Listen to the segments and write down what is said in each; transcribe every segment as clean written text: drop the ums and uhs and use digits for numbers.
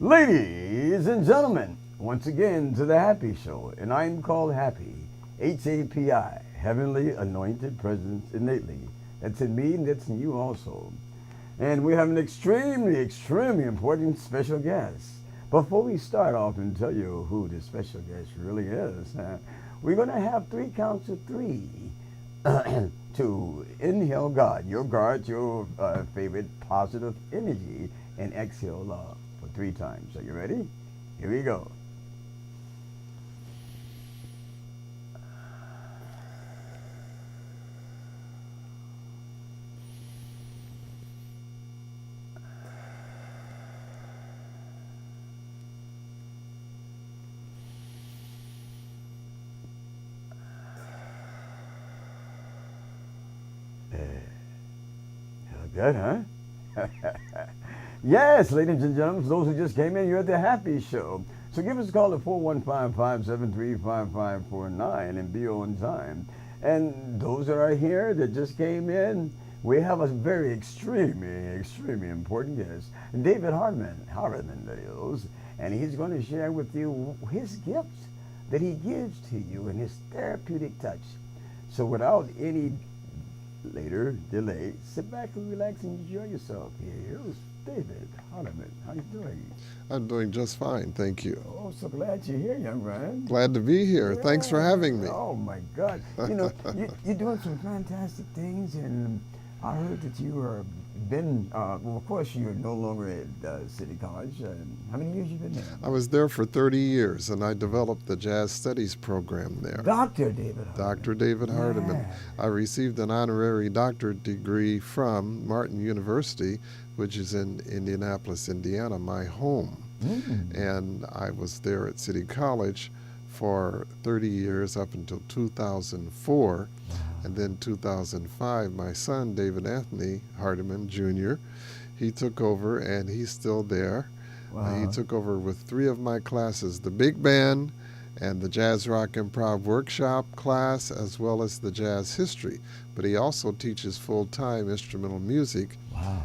Ladies and gentlemen, once again to the Happy Show, and I'm called Happy, H.A.P.I, Heavenly Anointed Presence innately. That's in me and that's in you also. And we have an extremely important special guest. Before we start off and tell you who the special guest really is, we're going to have three counts of three to inhale God, your favorite positive energy, and exhale love for three times. Are you ready? Here we go. Good, huh? Yes, ladies and gentlemen, for those who just came in, you're at the Happy Show. So give us a call at 415-573-5549 and be on time. And those that are here that just came in, we have a very extremely important guest, David Hardiman that is, and he's going to share with you his gifts that he gives to you and his therapeutic touch. So without any later delay, sit back and relax and enjoy yourself. Here's David Hardiman. How you doing? I'm doing just fine, thank you. Oh, so glad you're here, young man. Glad to be here. Yeah. Thanks for having me. Oh my God! You're doing some fantastic things, and I heard that you are been. Well, of course, you're no longer at City College. How many years you been there? I was there for 30 years, and I developed the Jazz Studies program there. Dr. David Hardiman. Dr. David Hardiman. Yeah. I received an honorary doctorate degree from Martin University, which is in Indianapolis, Indiana, my home. And I was there at City College for 30 years up until 2004. And then 2005, my son, David Anthony Hardiman Jr., he took over, and he's still there. Wow. He took over with three of my classes, the big band and the Jazz Rock Improv Workshop class, as well as the Jazz History. But he also teaches full-time instrumental music. Wow.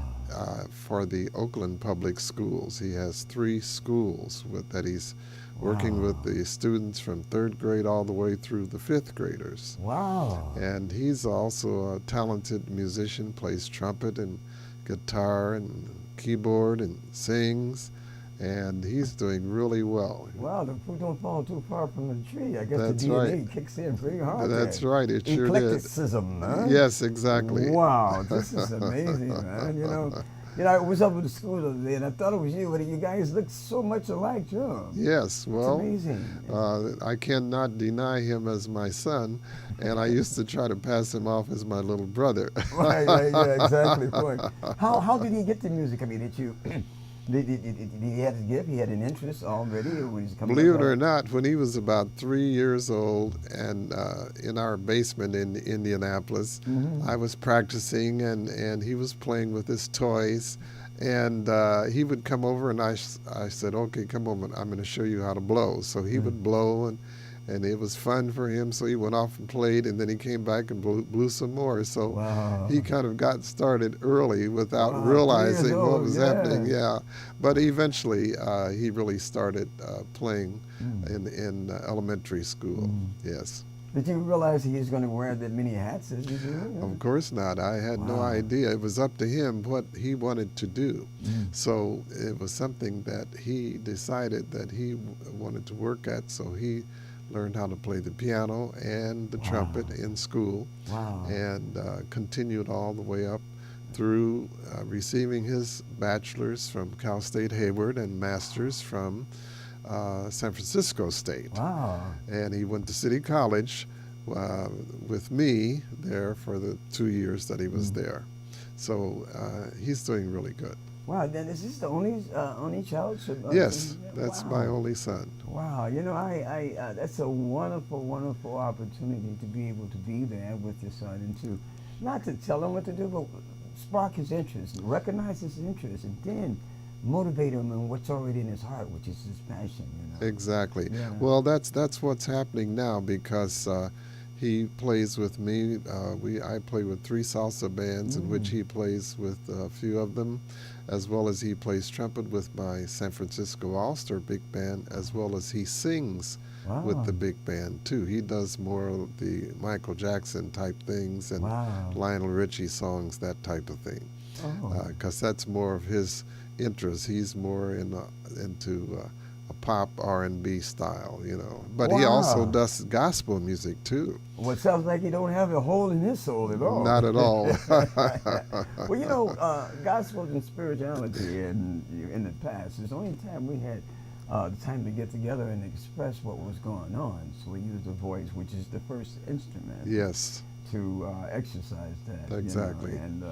For the Oakland Public Schools. He has three schools that he's working with the students from third grade all the way through the fifth graders. Wow. And he's also a talented musician, plays trumpet and guitar and keyboard and sings, and he's doing really well. Wow, the fruit don't fall too far from the tree. I guess That's the DNA right. kicks in pretty hard. That's right, it sure did. Eclecticism, huh? Yes, exactly. Wow, this is amazing, man. I was up at the school the other day, and I thought it was you, but you guys look so much alike, too. Yes, well, it's amazing. I cannot deny him as my son, and I used to try to pass him off as my little brother. Right, yeah, exactly. Point. How did he get to music? I mean, did you... Did he have a gift? He had an interest already when he's coming Believe it or not, when he was about 3 years old, and in our basement in Indianapolis, I was practicing, and he was playing with his toys, and he would come over, and I said, okay, come over, I'm going to show you how to blow. So he would blow, and it was fun for him, so he went off and played, and then he came back and blew some more. So he kind of got started early without realizing what was happening. Yeah, but eventually he really started playing in elementary school. Yes. Did you realize he was going to wear that many hats as you do? Of course not. I had no idea. It was up to him what he wanted to do. So it was something that he decided that he wanted to work at, so he learned how to play the piano and the trumpet in school, and continued all the way up through receiving his bachelor's from Cal State Hayward and master's from San Francisco State. Wow. And he went to City College with me there for the 2 years that he was there. So he's doing really good. Wow, then is this the only child? Yes, that's my only son. Wow, I that's a wonderful opportunity to be able to be there with your son and to, not to tell him what to do, but spark his interest, recognize his interest, and then motivate him in what's already in his heart, which is his passion. Exactly. Yeah. Well, that's what's happening now, because He plays with me. I play with 3 salsa bands in which he plays with a few of them, as well as he plays trumpet with my San Francisco All-Star Big Band, as well as he sings with the big band too. He does more of the Michael Jackson type things and Lionel Richie songs, that type of thing, because that's more of his interest. He's more into a pop R&B style, But he also does gospel music too. Well, it sounds like he don't have a hole in his soul at all. Not at all. Well, gospel and spirituality in the past, it's the only time we had the time to get together and express what was going on. So we used the voice, which is the first instrument. Yes. To exercise that. Exactly. And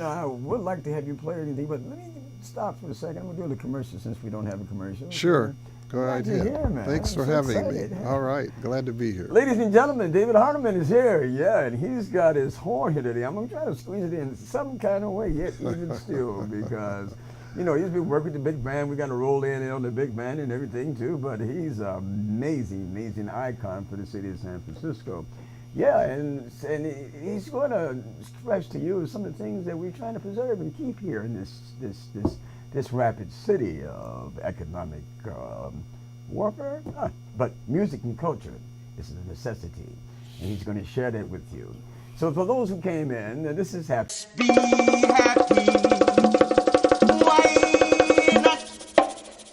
I would like to have you play anything, but let me stop for a second. I'm going to do the commercial since we don't have a commercial. Sure. Go right ahead. Here, man. Thanks for having me. All right. Glad to be here. Ladies and gentlemen, David Hardiman is here. Yeah, and he's got his horn here today. I'm going to try to squeeze it in some kind of way, yet even still, because, he's been working with the big band. We got to roll in on the big band and everything, too. But he's an amazing icon for the city of San Francisco. Yeah, and he's going to express to you some of the things that we're trying to preserve and keep here in this rapid city of economic warfare. But music and culture is a necessity, and he's going to share that with you. So for those who came in, this is Happy. Be happy. Why not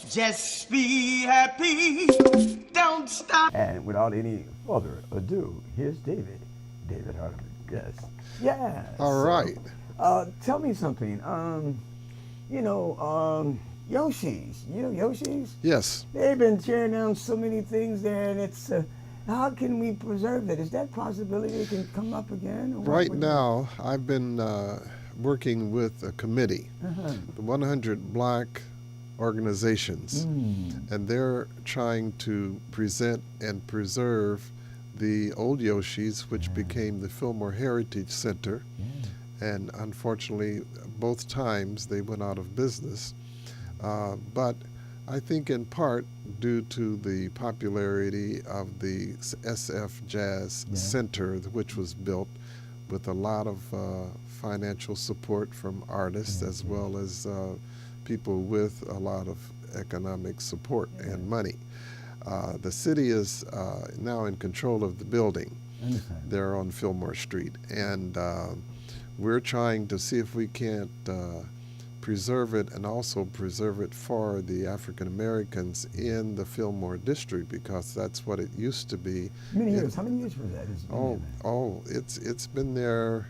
just be happy? Don't stop. And without any further ado, here's David Hardiman. Yes. Yeah. All right. Tell me something. Yoshi's. Yoshi's? Yes. They've been tearing down so many things there, and it's how can we preserve that? Is that possibility it can come up again? Right now, I've been working with a committee, the 100 Black organizations, and they're trying to present and preserve the old Yoshis, which became the Fillmore Heritage Center, and unfortunately both times they went out of business, but I think in part due to the popularity of the SF Jazz Center, which was built with a lot of financial support from artists as well as people with a lot of economic support and money. The city is now in control of the building. They're on Fillmore Street, and we're trying to see if we can't preserve it and also preserve it for the African Americans in the Fillmore district, because that's what it used to be. How many years was that? It's been there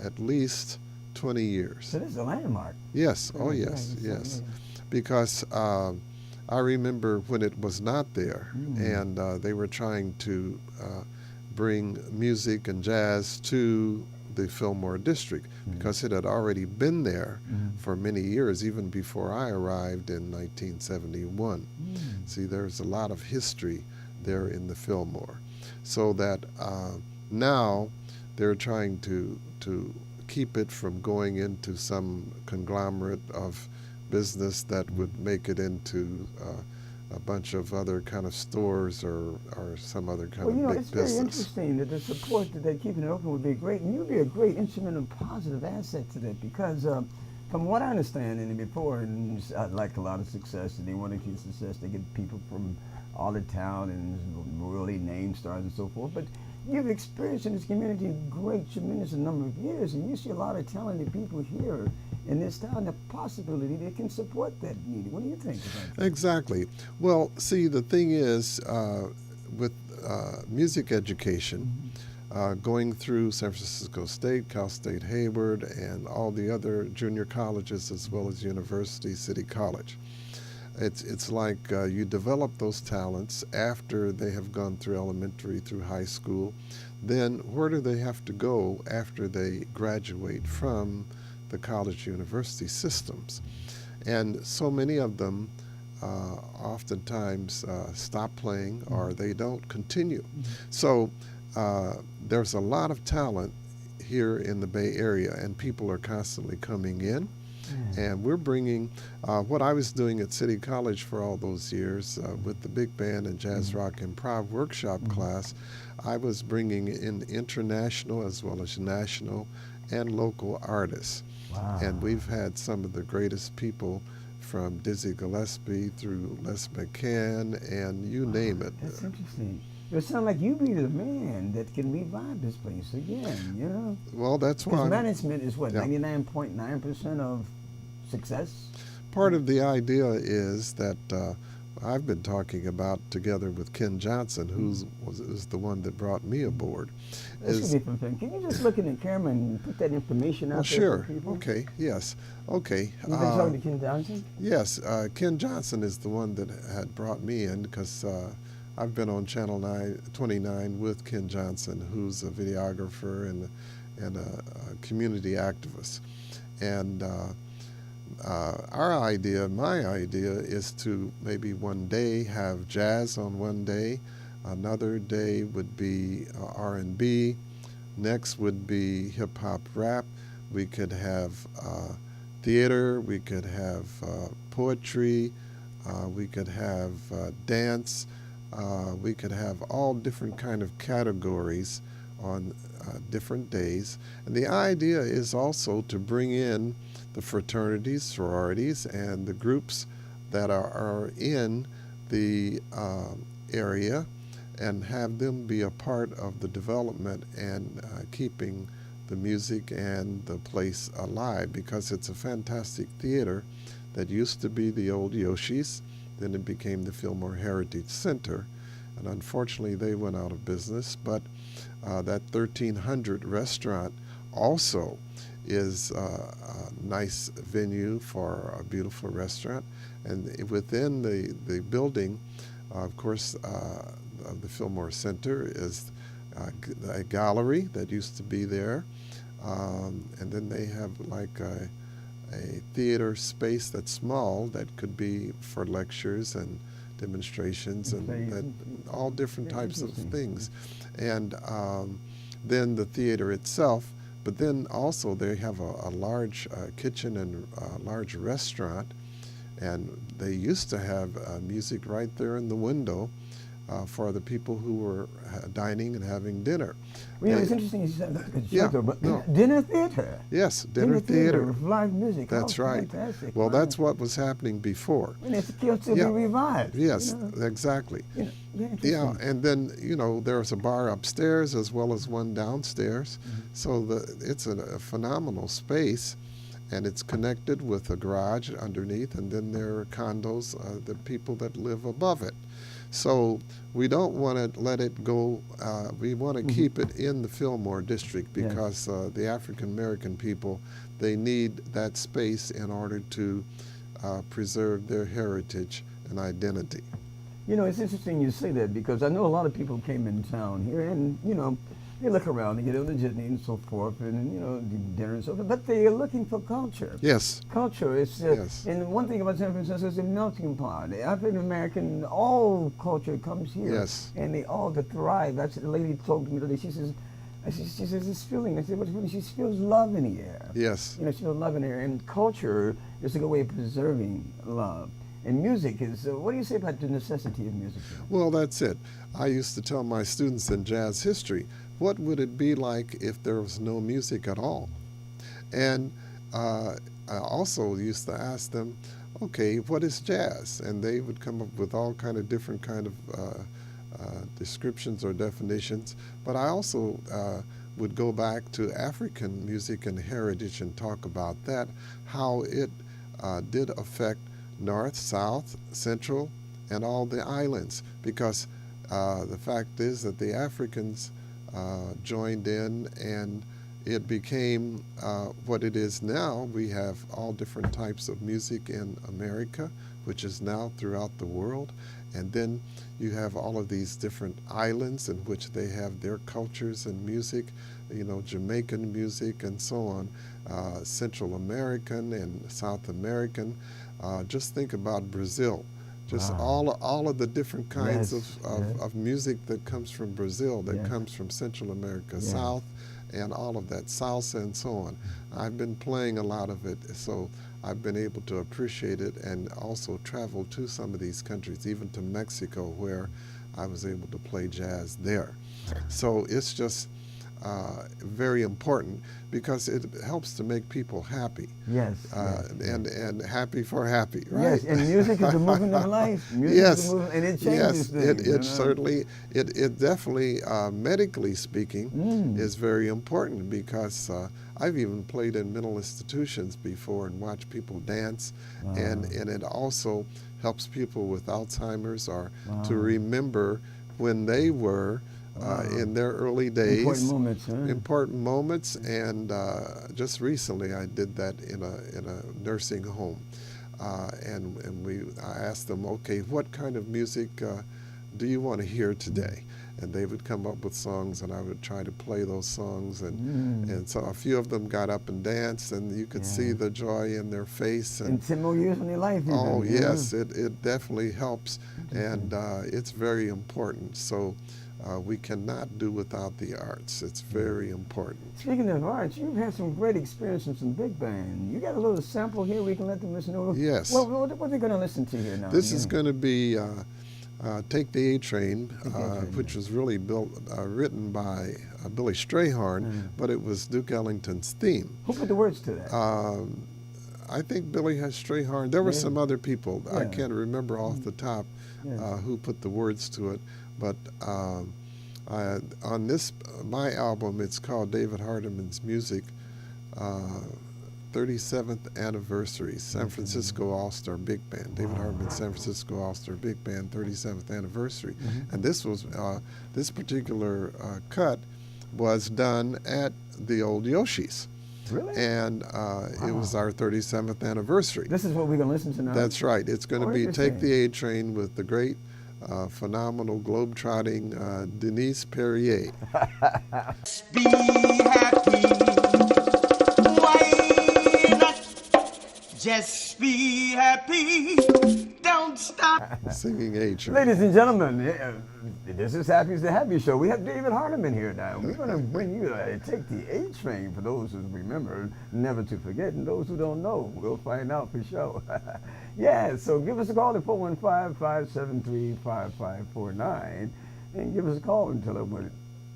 at least 20 years. So this is a landmark. Yes. Yes. Because I remember when it was not there, and they were trying to bring music and jazz to the Fillmore district, because it had already been there for many years, even before I arrived in 1971. See, there's a lot of history there in the Fillmore. So that now they're trying to keep it from going into some conglomerate of business that would make it into a bunch of other kind of stores or some other kind of big it's business. Very interesting that the support that they're keeping it open would be great, and you'd be a great instrument and positive asset to that, because from what I understand, and before, and I'd like a lot of success, and they want to keep success, they get people from all the town and really name stars and so forth, but you've experienced in this community a tremendous number of years, and you see a lot of talented people here in this town, the possibility they can support that need. What do you think about that? Exactly. Well, see, the thing is, with music education, going through San Francisco State, Cal State Hayward, and all the other junior colleges, as well as University City College, it's like you develop those talents after they have gone through elementary, through high school. Then where do they have to go after they graduate from the college university systems? And so many of them oftentimes stop playing, or they don't continue. So there's a lot of talent here in the Bay Area, and people are constantly coming in. And we're bringing what I was doing at City College for all those years with the big band and jazz rock improv workshop class. I was bringing in international as well as national and local artists. Wow. And we've had some of the greatest people from Dizzy Gillespie through Les McCann and you name it. That's interesting. It sounds like you be the man that can revive this place again, you know? Well, that's why. Because management is what, Yeah. 99.9% of success? Part of the idea is that I've been talking about together with Ken Johnson, who's the one that brought me aboard. This could be fun. Can you just look in the camera and put that information out there Sure. for people? Okay. Yes. Okay. You've been talking to Ken Johnson? Yes. Ken Johnson is the one that had brought me in because I've been on Channel 29 with Ken Johnson, who's a videographer and a community activist. And my idea is to maybe one day have jazz on one day, another day would be R&B, next would be hip hop rap. We could have theater, we could have poetry, we could have dance, we could have all different kind of categories on different days. And the idea is also to bring in the fraternities, sororities, and the groups that are in the area and have them be a part of the development and keeping the music and the place alive, because it's a fantastic theater that used to be the old Yoshi's, then it became the Fillmore Heritage Center, and unfortunately they went out of business, but that 1300 restaurant also is a nice venue for a beautiful restaurant. And within the building, of course, the Fillmore Center is a gallery that used to be there. And then they have like a theater space that's small that could be for lectures and demonstrations and all different types of things. And then the theater itself. But then also they have a large kitchen and a large restaurant, and they used to have music right there in the window for the people who were dining and having dinner. Well, you know, it's interesting you said that, but no. dinner theater. Yes, dinner theater. With live music. That's right. Fantastic. Well, Wow. that's what was happening before. And it's still to be revived. Yes, you know? exactly. You know, Yeah, and then, you know, there's a bar upstairs as well as one downstairs. So it's a phenomenal space, and it's connected with a garage underneath, and then there are condos, the people that live above it. So we don't want to let it go. We want to keep it in the Fillmore district because the African American people, they need that space in order to preserve their heritage and identity. You know, it's interesting you say that because I know a lot of people came in town here and, you know, they look around, they get on the jitney and so forth and, you know, dinner and so forth, but they are looking for culture. Yes. Culture is, and one thing about San Francisco is a melting pot. The African American, all culture comes here. Yes. And they all thrive. That's the lady told me today. She says, this feeling. I said, what's feeling? She feels love in the air. Yes. You know, she feels love in the air. And culture is a good way of preserving love. And music is, what do you say about the necessity of music? Well, that's it. I used to tell my students in jazz history, what would it be like if there was no music at all? And I also used to ask them, okay, what is jazz? And they would come up with all kind of different kind of descriptions or definitions. But I also would go back to African music and heritage and talk about that, how it did affect North, South, Central, and all the islands, because the fact is that the Africans joined in and it became what it is now. We have all different types of music in America, which is now throughout the world. And then you have all of these different islands in which they have their cultures and music, you know, Jamaican music and so on, Central American and South American. Just think about Brazil. Just all of the different kinds of music that comes from Brazil, that comes from Central America, South, and all of that, salsa and so on. I've been playing a lot of it, so I've been able to appreciate it and also travel to some of these countries, even to Mexico, where I was able to play jazz there. So it's just very important because it helps to make people happy. Yes. And happy for happy, right? Yes, and music is the movement of life. Music is the movement, and it changes things. It certainly, it definitely, medically speaking, is very important because I've even played in mental institutions before and watched people dance, and it also helps people with Alzheimer's or to remember when they were in their early days. Important moments, huh? Important moments, and just recently I did that in a nursing home, and I asked them, okay, what kind of music do you want to hear today? And they would come up with songs, and I would try to play those songs, and so a few of them got up and danced, and you could see the joy in their face. And 10 more years in their life. Oh yes, it definitely helps, and it's very important. So we cannot do without the arts. It's very important. Speaking of arts, you've had some great experience in some big band. You got a little sample here we can let them listen to? Yes. What are they going to listen to here now? This is going to be Take the A-Train, which was really written by Billy Strayhorn, but it was Duke Ellington's theme. Who put the words to that? I think Billy has Strayhorn. There were some other people. I can't remember off the top who put the words to it. But on my album, it's called David Hardiman's Music, 37th Anniversary, San Francisco All-Star Big Band. David Hardiman, San Francisco All-Star Big Band, 37th Anniversary. And this was this particular cut was done at the old Yoshi's. Really? And it was our 37th anniversary. This is what we're going to listen to now? That's right. It's going to be Take the A-Train with the great, phenomenal, globe-trotting Denise Perrier. Be happy. Why not just be happy? Don't stop. Singing A-Train. Ladies and gentlemen, this is H.A.P.I the Happy Show. We have David Hardiman here now. We're going to bring you Take the A-Train for those who remember, never to forget, and those who don't know, we'll find out for sure. Yeah, so give us a call at 415-573-5549 and give us a call and tell us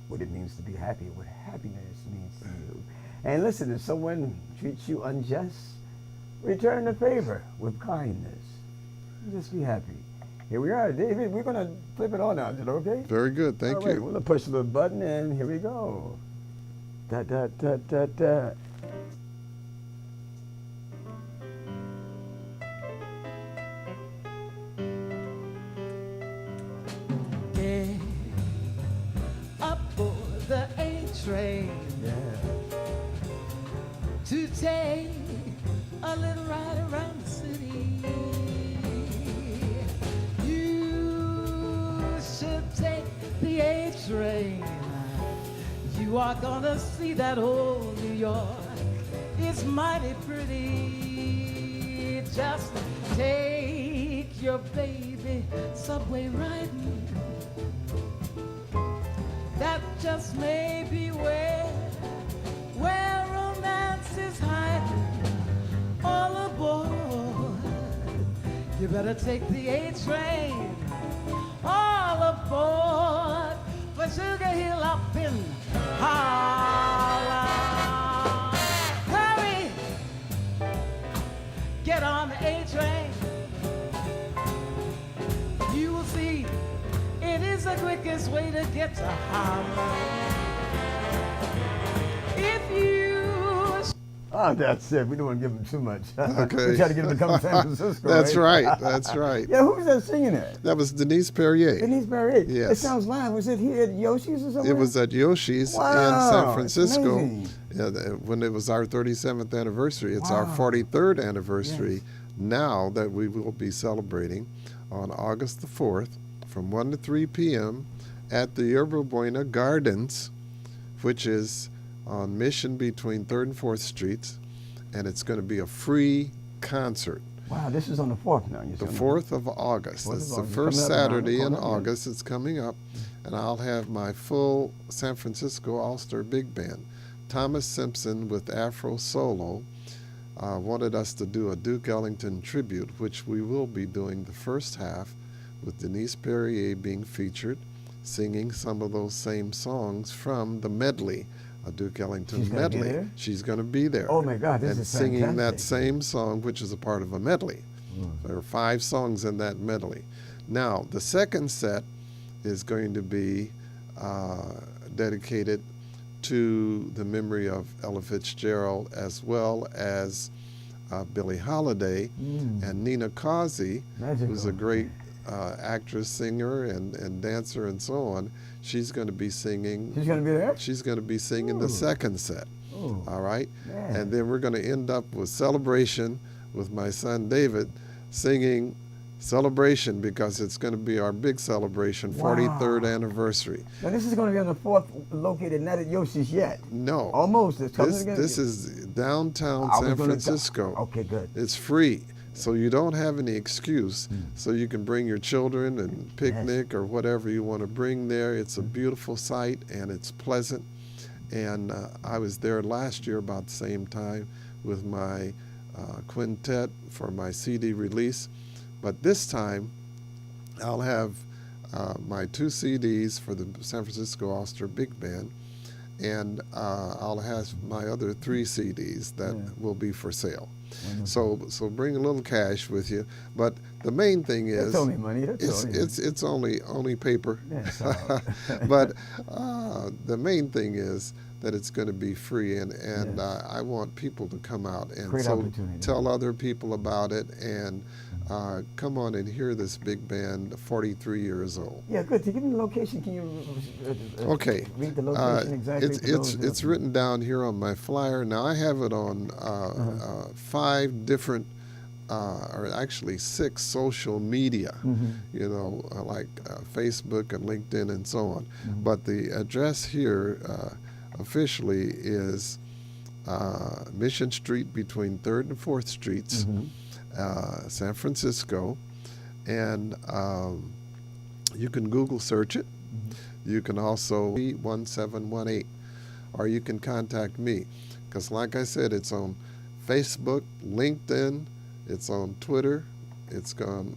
what it means to be happy, what happiness means to you. And listen, if someone treats you unjust, return the favor with kindness. Just be happy. Here we are, David. We're going to flip it on now. Is it okay? Very good. Thank you. We're going to push the button, and here we go. Da, da, da, da, da. Get aboard the A-train to take a little ride around the city. You should take the A-train. You are gonna see that old New York. It's mighty pretty. Just take your baby subway riding. That just may be where romance is hiding. All aboard. You better take the A-train. All aboard for Sugar Hill up in Harlem. Hurry! Get on the A-train. You will see it is the quickest way to get to Harlem. If you... Oh, that's it. We don't want to give them too much. Okay. We try to get them to come to San Francisco. That's right. That's right. Yeah, who's that singing it? That was Denise Perrier. Denise Perrier. Yes. It sounds live. Was it here at Yoshi's or something? It was at Yoshi's in Wow, San it's Francisco. amazing. When it was our 37th anniversary. It's our 43rd anniversary now that we will be celebrating on August the 4th from 1 to 3 p.m. at the Yerba Buena Gardens, which is on Mission between 3rd and 4th Streets, and it's going to be a free concert. Wow, this is on the 4th now. The 4th of August. 4th of It's the August. first Coming up around the Saturday in corner, yeah. August. It's coming up, and I'll have my full San Francisco All-Star Big Band. Thomas Simpson with Afro Solo, wanted us to do a Duke Ellington tribute, which we will be doing the first half with Denise Perrier being featured, singing some of those same songs from the medley, a Duke Ellington She's gonna be medley. there? She's going to be there. Oh my God, this and is singing that fantastic. same song, which is a part of a medley. There are 5 songs in that medley. Now, the second set is going to be dedicated to the memory of Ella Fitzgerald, as well as Billie Holiday and Nina Causey, who's a great actress, singer, and dancer, and so on. She's going to be singing. She's going to be there? She's going to be singing the second set. Ooh. All right? Man. And then we're going to end up with Celebration with my son David singing Celebration, because it's going to be our big celebration, 43rd anniversary. Now this is going to be on the 4th, located not at Yoshi's yet. No. Almost. It's coming This is downtown I was San gonna Francisco. Okay, good. It's free, so you don't have any excuse. So you can bring your children and picnic or whatever you want to bring there. It's a beautiful site and it's pleasant. And I was there last year about the same time with my quintet for my CD release. But this time, I'll have my 2 CDs for the San Francisco All-Star Big Band, and I'll have my other 3 CDs that will be for sale. So bring a little cash with you. But the main thing is, That's only money. it's only paper. That's all right. But the main thing is that it's going to be free, and I want people to come out and Great opportunity. tell other people about it, and come on and hear this big band, 43 years old. Yeah, good. To give me the location, can you Okay. read the location exactly? It's written down here on my flyer. Now I have it on 5 different, or actually 6 social media, you know, like Facebook and LinkedIn and so on. But the address here officially is Mission Street between 3rd and 4th Streets, San Francisco, and you can Google search it. You can also 1718, or you can contact me, because like I said, it's on Facebook, LinkedIn, it's on Twitter, it's on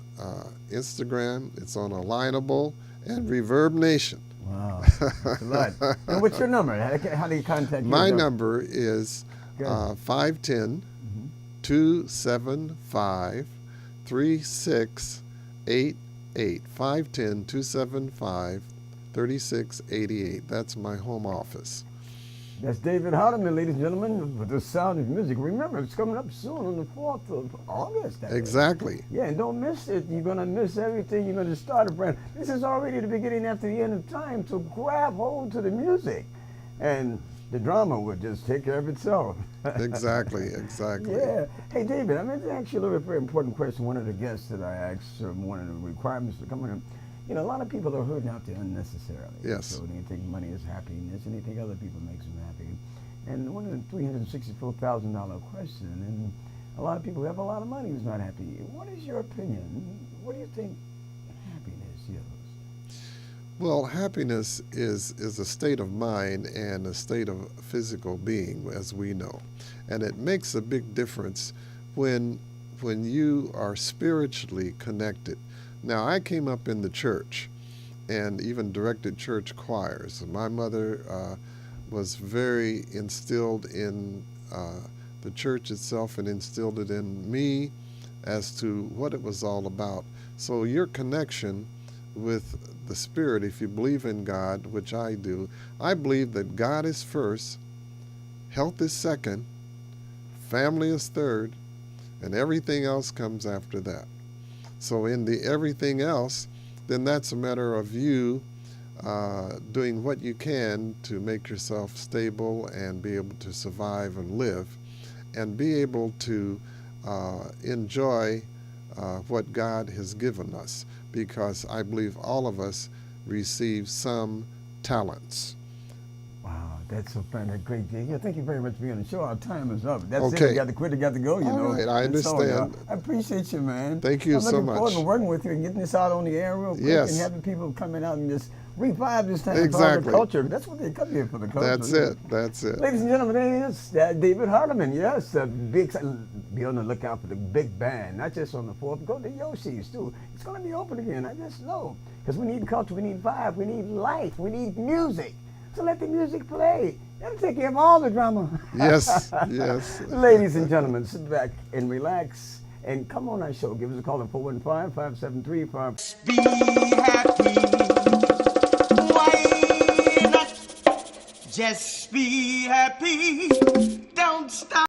Instagram, it's on Alignable, and Reverb Nation. Wow, that's a lot. And what's your number? How do you contact you? My number is 510 275 3688. 510 275 3688. That's my home office. That's David Hardiman, ladies and gentlemen, with the sound of music. Remember, it's coming up soon on the 4th of August. Exactly. Yeah, and don't miss it. You're going to miss everything. You're going to start a brand. This is already the beginning after the end of time, so grab hold to the music. And the drama will just take care of itself. Exactly. Yeah. Hey, David, I meant to ask you a little very important question. One of the guests that I asked, one of the requirements for coming in, you know, a lot of people are hurting out there unnecessarily. Yes. So they think money is happiness, and they think other people makes them happy. And one of the $364,000 question, and a lot of people who have a lot of money who's not happy. What is your opinion? What do you think happiness is? Well, happiness is a state of mind and a state of physical being, as we know. And it makes a big difference when you are spiritually connected. Now, I came up in the church and even directed church choirs. My mother was very instilled in the church itself and instilled it in me as to what it was all about. So your connection with the Spirit, if you believe in God, which I do, I believe that God is first, health is second, family is third, and everything else comes after that. So in the everything else, then that's a matter of you doing what you can to make yourself stable and be able to survive and live and be able to enjoy what God has given us, because I believe all of us receive some talents. Wow, That's so fun. That's great. Yeah, thank you very much for being on the show. Our time is up. That's it. Okay. We got to quit. We got to go. You All know. right, I That's all, understand. I appreciate you, man. Thank you I'm so looking much. forward to working with you and getting this out on the air real quick Yes. and having people coming out and just revive this time part of Exactly. the culture. That's what they come here for, the culture. That's it. That's it. Ladies and gentlemen, it is David Hardiman. Yes, be on the lookout for the big band, not just on the 4th. Go to Yoshi's too. It's going to be open again. I just know. Because we need culture, we need vibe, we need life, we need music. So let the music play. That'll take care of all the drama. Yes, yes. Ladies and gentlemen, sit back and relax and come on our show. Give us a call at 415-573-5. Be happy. Why not? Just be happy. Don't stop.